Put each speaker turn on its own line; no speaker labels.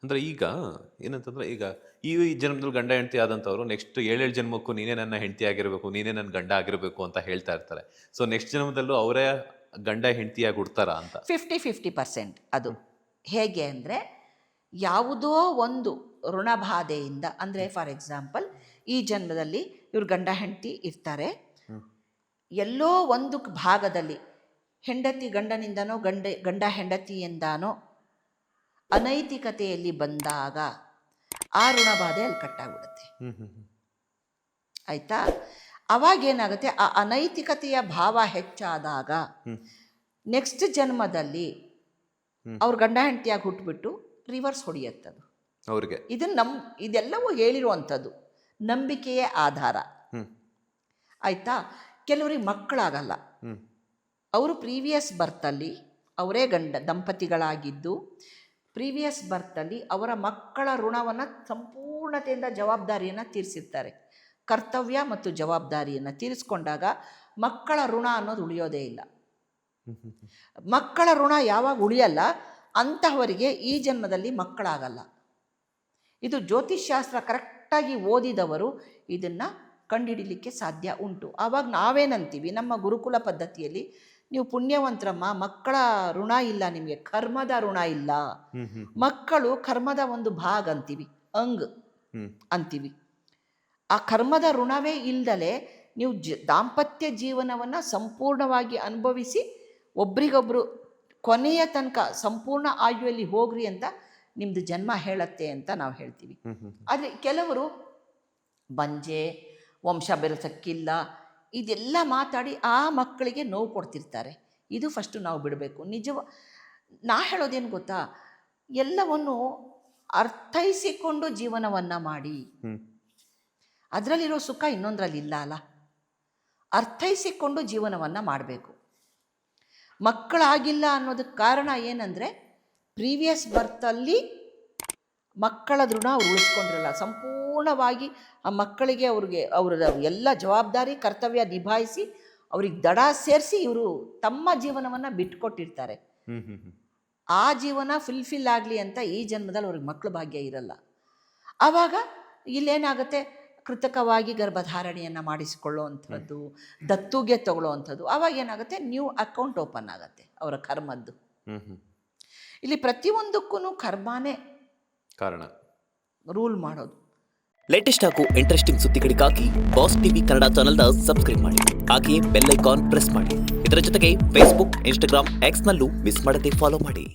ಅಂದ್ರೆ ಈಗ ಏನಂತಂದ್ರೆ, ಈಗ ಈ ಜನ್ಮದಲ್ಲಿ ಗಂಡ ಹೆಂಡತಿ ಆದಂಥವ್ರು ನೆಕ್ಸ್ಟ್ 7 ಜನ್ಮಕ್ಕೂ ನೀನೇ ನನ್ನ ಹೆಂಡತಿ ಆಗಿರ್ಬೇಕು, ನೀನೇ ನನ್ನ ಗಂಡ ಆಗಿರ್ಬೇಕು ಅಂತ ಹೇಳ್ತಾ ಇರ್ತಾರೆ. ಸೊ ನೆಕ್ಸ್ಟ್ ಜನ್ಮದಲ್ಲೂ ಅವರೇ ಗಂಡ ಹೆಂಡತಿಯಾಗಿ ಹುಡ್ತಾರಾ ಅಂತ.
50-50% ಅದು. ಹೇಗೆ ಅಂದರೆ, ಯಾವುದೋ ಒಂದು ಋಣಬಾಧೆಯಿಂದ, ಅಂದರೆ ಫಾರ್ ಎಕ್ಸಾಂಪಲ್ ಈ ಜನ್ಮದಲ್ಲಿ ಇವ್ರು ಗಂಡ ಹೆಂಡತಿ ಇರ್ತಾರೆ, ಎಲ್ಲೋ ಒಂದು ಭಾಗದಲ್ಲಿ ಹೆಂಡತಿ ಗಂಡನಿಂದನೋ ಗಂಡ ಹೆಂಡತಿಯಿಂದಾನೋ ಅನೈತಿಕತೆಯಲ್ಲಿ ಬಂದಾಗ ಆ ಋಣಬಾಧೆ ಅಲ್ಲಿ ಕಟ್ಟಾಗ್ಬಿಡುತ್ತೆ. ಆಯಿತಾ? ಅವಾಗೇನಾಗುತ್ತೆ, ಆ ಅನೈತಿಕತೆಯ ಭಾವ ಹೆಚ್ಚಾದಾಗ ನೆಕ್ಸ್ಟ್ ಜನ್ಮದಲ್ಲಿ ಅವ್ರ ಗಂಡ ಹೆಂಡತಿಯಾಗಿ ಹುಟ್ಟುಬಿಟ್ಟು ರಿವರ್ಸ್ ಹೊಡೆಯುತ್ತದು
ಅವ್ರಿಗೆ.
ಇದೆಲ್ಲವೂ ಹೇಳಿರುವಂಥದ್ದು, ನಂಬಿಕೆಯೇ ಆಧಾರ. ಆಯಿತಾ? ಕೆಲವರಿಗೆ ಮಕ್ಕಳಾಗಲ್ಲ, ಅವರು ಪ್ರೀವಿಯಸ್ ಬರ್ತಲ್ಲಿ ಅವರೇ ದಂಪತಿಗಳಾಗಿದ್ದು ಪ್ರೀವಿಯಸ್ ಬರ್ತಲ್ಲಿ ಅವರ ಮಕ್ಕಳ ಋಣವನ್ನು ಸಂಪೂರ್ಣತೆಯಿಂದ ಜವಾಬ್ದಾರಿಯನ್ನು ತೀರಿಸಿರ್ತಾರೆ. ಕರ್ತವ್ಯ ಮತ್ತು ಜವಾಬ್ದಾರಿಯನ್ನು ತೀರಿಸ್ಕೊಂಡಾಗ ಮಕ್ಕಳ ಋಣ ಅನ್ನೋದು ಉಳಿಯೋದೇ ಇಲ್ಲ. ಮಕ್ಕಳ ಋಣ ಯಾವಾಗ ಉಳಿಯಲ್ಲ ಅಂತಹವರಿಗೆ ಈ ಜನ್ಮದಲ್ಲಿ ಮಕ್ಕಳಾಗಲ್ಲ. ಇದು ಜ್ಯೋತಿಷ್ಶಾಸ್ತ್ರ ಕರೆಕ್ಟಾಗಿ ಓದಿದವರು ಇದನ್ನು ಕಂಡುಹಿಡಿಲಿಕ್ಕೆ ಸಾಧ್ಯ ಉಂಟು. ಆವಾಗ ನಾವೇನಂತೀವಿ, ನಮ್ಮ ಗುರುಕುಲ ಪದ್ಧತಿಯಲ್ಲಿ, ನೀವು ಪುಣ್ಯವಂತರಮ್ಮ, ಮಕ್ಕಳ ಋಣ ಇಲ್ಲ ನಿಮಗೆ, ಕರ್ಮದ ಋಣ ಇಲ್ಲ. ಮಕ್ಕಳು ಕರ್ಮದ ಒಂದು ಭಾಗ ಅಂತೀವಿ, ಅಂಗ್ ಅಂತೀವಿ. ಆ ಕರ್ಮದ ಋಣವೇ ಇಲ್ದಲೆ ನೀವು ದಾಂಪತ್ಯ ಜೀವನವನ್ನು ಸಂಪೂರ್ಣವಾಗಿ ಅನುಭವಿಸಿ ಒಬ್ರಿಗೊಬ್ರು ಕೊನೆಯ ತನಕ ಸಂಪೂರ್ಣ ಆಯುವಲ್ಲಿ ಹೋಗ್ರಿ ಅಂತ ನಿಮ್ಮದು ಜನ್ಮ ಹೇಳತ್ತೆ ಅಂತ ನಾವು ಹೇಳ್ತೀವಿ. ಆದರೆ ಕೆಲವರು ಬಂಜೆ, ವಂಶ ಬೆರೆಸಕ್ಕಿಲ್ಲ, ಇದೆಲ್ಲ ಮಾತಾಡಿ ಆ ಮಕ್ಕಳಿಗೆ ನೋವು ಕೊಡ್ತಿರ್ತಾರೆ. ಇದು ಫಸ್ಟು ನಾವು ಬಿಡಬೇಕು. ನಾ ಹೇಳೋದೇನು ಗೊತ್ತಾ, ಎಲ್ಲವನ್ನು ಅರ್ಥೈಸಿಕೊಂಡು ಜೀವನವನ್ನು ಮಾಡಿ. ಅದರಲ್ಲಿರೋ ಸುಖ ಇನ್ನೊಂದರಲ್ಲಿ ಇಲ್ಲ ಅಲ್ಲ. ಅರ್ಥೈಸಿಕೊಂಡು ಜೀವನವನ್ನು ಮಾಡಬೇಕು. ಮಕ್ಕಳಾಗಿಲ್ಲ ಅನ್ನೋದಕ್ಕೆ ಕಾರಣ ಏನಂದರೆ, ಪ್ರೀವಿಯಸ್ ಬರ್ತಲ್ಲಿ ಮಕ್ಕಳ ಋಣ ಅವ್ರು ಉಳಿಸ್ಕೊಂಡಿರಲ್ಲ. ಸಂಪೂರ್ಣವಾಗಿ ಆ ಮಕ್ಕಳಿಗೆ ಅವರ ಎಲ್ಲ ಜವಾಬ್ದಾರಿ ಕರ್ತವ್ಯ ನಿಭಾಯಿಸಿ ಅವ್ರಿಗೆ ದಡ ಸೇರಿಸಿ ಇವರು ತಮ್ಮ ಜೀವನವನ್ನು ಬಿಟ್ಕೊಟ್ಟಿರ್ತಾರೆ. ಆ ಜೀವನ ಫುಲ್ಫಿಲ್ ಆಗಲಿ ಅಂತ ಈ ಜನ್ಮದಲ್ಲಿ ಅವ್ರಿಗೆ ಮಕ್ಕಳ ಭಾಗ್ಯ ಇರಲ್ಲ. ಆವಾಗ ಇಲ್ಲೇನಾಗುತ್ತೆ, ಕೃತಕವಾಗಿ ಗರ್ಭಧಾರಣೆಯನ್ನು ಮಾಡಿಸಿಕೊಳ್ಳುವಂಥದ್ದು, ದತ್ತುಗೆ ತಗೊಳ್ಳೋವಂಥದ್ದು. ಆವಾಗ ಏನಾಗುತ್ತೆ, ನ್ಯೂ ಅಕೌಂಟ್ ಓಪನ್ ಆಗುತ್ತೆ ಅವರ ಕರ್ಮದ್ದು. ಇಲ್ಲಿ ಪ್ರತಿಯೊಂದಕ್ಕೂ ಕರ್ಮನೇ
ಕಾರಣ,
ರೂಲ್ ಮಾಡೋದು.
ಲೇಟೆಸ್ಟ್ ಹಾಗೂ ಇಂಟ್ರೆಸ್ಟಿಂಗ್ ಸುದ್ದಿಗಳಿಗಾಗಿ ಬಾಸ್ ಟಿವಿ ಕನ್ನಡ ಚಾನೆಲ್ನ ಸಬ್ಸ್ಕ್ರೈಬ್ ಮಾಡಿ. ಹಾಗೆಯೇ ಬೆಲ್ ಐಕಾನ್ ಪ್ರೆಸ್ ಮಾಡಿ. ಇದರ ಜೊತೆಗೆ ಫೇಸ್ಬುಕ್, ಇನ್ಸ್ಟಾಗ್ರಾಮ್, ಎಕ್ಸ್ನಲ್ಲೂ ಮಿಸ್ ಮಾಡದೆ ಫಾಲೋ ಮಾಡಿ.